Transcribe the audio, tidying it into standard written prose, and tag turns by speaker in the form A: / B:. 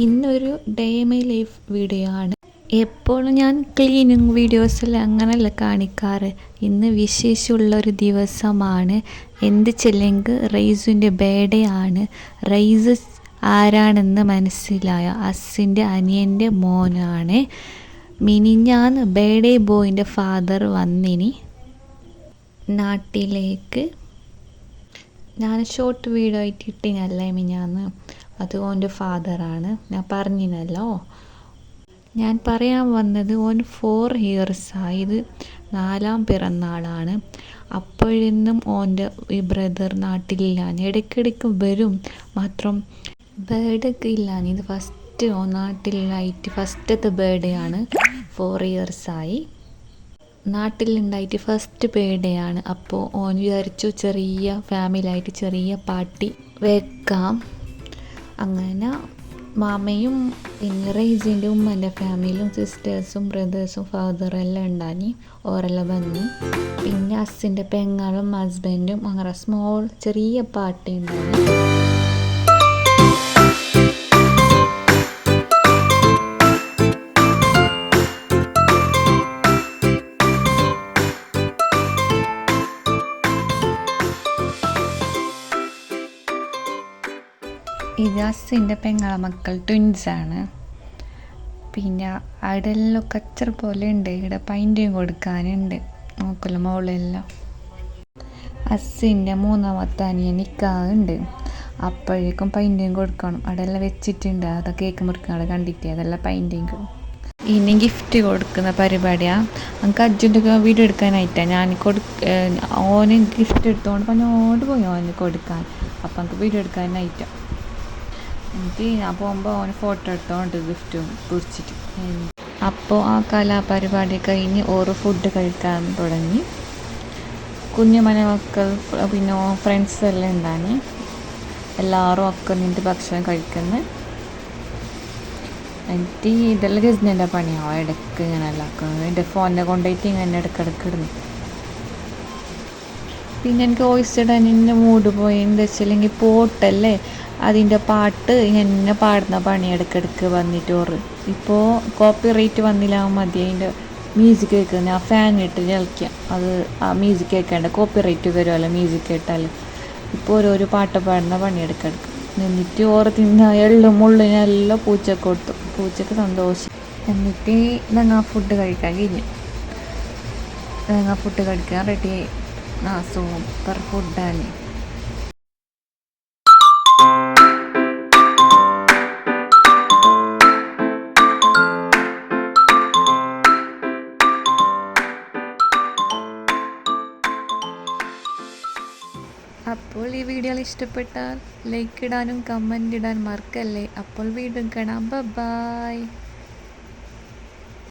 A: ഇന്നൊരു day my life video ആണ്. എപ്പോഴും ഞാൻ ക്ലീനിങ് വീഡിയോസിൽ അങ്ങനെയല്ല കാണിക്കാറ്. ഇന്ന് വിശേഷമുള്ളൊരു ദിവസമാണ്. എന്ത് ചെല്ലെങ്കിൽ റൈസിൻ്റെ ബർത്ത്ഡേ ആണ്. റൈസ് ആരാണെന്ന് മനസ്സിലായ അസിൻ്റെ അനിയൻ്റെ മോനാണ്. മിനിഞ്ഞാന്ന് ബർത്ത്ഡേ ബോയിൻ്റെ ഫാദർ വന്നിനി നാട്ടിലേക്ക്. ഞാൻ ഷോർട്ട് വീഡിയോ ആയിട്ട് ഇട്ടിനല്ലേ മിനിഞ്ഞാന്ന്, അത് ഓൻ്റെ ഫാദറാണ്. ഞാൻ പറഞ്ഞിനല്ലോ. ഞാൻ പറയാൻ വന്നത് ഓൻ 4 years ആയത് 4ാം പിറന്നാളാണ്. അപ്പോഴൊന്നും ഓൻ്റെ ഈ ബ്രദർ നാട്ടിലില്ലാൻ, ഇടയ്ക്കിടയ്ക്ക് വരും മാത്രം ബർത്ത്ഡേക്ക് ഇല്ലാൻ. ഇത് ഫസ്റ്റ് ഓൻ നാട്ടിലായിട്ട് ഫസ്റ്റത്തെ ബർത്ത്ഡേ ആണ്. 4 years ആയി നാട്ടിലുണ്ടായിട്ട് ഫസ്റ്റ് ബർത്ത്ഡേ ആണ്. അപ്പോൾ ഓൻ വിചാരിച്ചു ചെറിയ ഫാമിലിയായിട്ട് ചെറിയ പാർട്ടി വെക്കാം. അങ്ങനെ മാമയും പിന്നെ റൈസിൻ്റെ ഉമ്മൻ്റെ ഫാമിലിയും സിസ്റ്റേഴ്സും ബ്രദേഴ്സും ഫാദറും എല്ലാം ഉണ്ടായി. ഓരെല്ലാം വന്ന് പിന്നെ അസിൻ്റെ പെങ്ങളും ഹസ്ബൻഡും അങ്ങനെ സ്മോൾ ചെറിയ പാർട്ടി ഉണ്ടായി. ഇത് അസിൻ്റെ പെങ്ങളെ മക്കൾ ട്വിൻസാണ്. പിന്നെ അവിടെ എല്ലാം കച്ചറ പോലെ ഉണ്ട്. ഇവിടെ പൈൻറ്റും കൊടുക്കാനുണ്ട്. നോക്കല്ലോ മോളെല്ലാം. അസിൻ്റെ 3ാമത്തെ അനിയൻ നിക്കാറുണ്ട്. അപ്പോഴേക്കും പൈൻറ്റും കൊടുക്കണം. അവിടെല്ലാം വെച്ചിട്ടുണ്ട്. അത് കേക്ക് മുറിക്കാതെ കണ്ടിട്ട് അതെല്ലാം പൈൻറ്റിങ്. ഇനി ഗിഫ്റ്റ് കൊടുക്കുന്ന പരിപാടിയാണ്. നമുക്ക് അർജുൻ്റെ വീഡിയോ എടുക്കാനായിട്ടാണ് ഞാൻ ഓന് ഗിഫ്റ്റ് എടുത്തുകൊണ്ട് പറഞ്ഞോട് പോയി ഓന് കൊടുക്കാൻ. അപ്പം നമുക്ക് വീഡിയോ എടുക്കാനായിട്ടാണ്. എന്നിട്ട് ഞാൻ പോകുമ്പോൾ ഓന് ഫോട്ടോ എടുത്തോണ്ട് ഗിഫ്റ്റും പിടിച്ചിട്ട്. അപ്പോൾ ആ കലാപരിപാടി കഴിഞ്ഞ് ഓരോ ഫുഡ് കഴിക്കാൻ തുടങ്ങി. കുഞ്ഞുമന മക്കൾ പിന്നെ ഫ്രണ്ട്സ് എല്ലാം ഉണ്ടായി. എല്ലാവരും ഒക്കെ നിന്നിട്ട് ഭക്ഷണം കഴിക്കുന്നു. എന്നിട്ട് ഇതെല്ലാം രജനീൻ്റെ പണിയാവും. ഇടയ്ക്ക് ഇങ്ങനെ എല്ലാം ആക്കുന്നത്. എൻ്റെ ഫോണിനെ കൊണ്ടുപോയിട്ട് ഇങ്ങനെ ഇടയ്ക്കിടയ്ക്ക് ഇടുന്നു. പിന്നെ എനിക്ക് വോയിസ് ഇടാൻ എൻ്റെ മൂഡ് പോയി. എന്താ വെച്ചില്ലെങ്കിൽ പോട്ടല്ലേ അതിൻ്റെ പാട്ട് ഇങ്ങനെ പാടുന്ന പണി ഇടയ്ക്കിടയ്ക്ക് വന്നിട്ട് ഓറ്. ഇപ്പോൾ കോപ്പി റൈറ്റ് വന്നില്ല മതി. അതിൻ്റെ മ്യൂസിക് കേൾക്കുന്നത് ആ ഫാൻ ഇട്ട് കളിക്കുക. അത് ആ മ്യൂസിക് കേൾക്കേണ്ട കോപ്പി റൈറ്റ് വരുമല്ലോ മ്യൂസിക് കേട്ടാൽ. ഇപ്പോൾ ഓരോരോ പാട്ട് പാടുന്ന പണി ഇടയ്ക്കിടയ്ക്ക് എന്നിട്ട് ഓറ് തിന്ന എള്ളും മുള്ളിനെല്ലാം പൂച്ചക്ക് കൊടുത്തു. പൂച്ചക്ക് സന്തോഷം. എന്നിട്ട് ഞങ്ങൾ ഫുഡ് കഴിക്കാൻ കഴിഞ്ഞു. ഞങ്ങൾ ഫുഡ് കഴിക്കാൻ റെഡിയായി. സൂപ്പർ ഫുഡാണ്. അപ്പോൾ ഈ വീഡിയോ ഇഷ്ടപ്പെട്ടാൽ ലൈക്ക് ഇടാനും കമൻറ്റ് ഇടാൻ മറക്കല്ലേ. അപ്പോൾ വീണ്ടും കാണാം. ബൈ.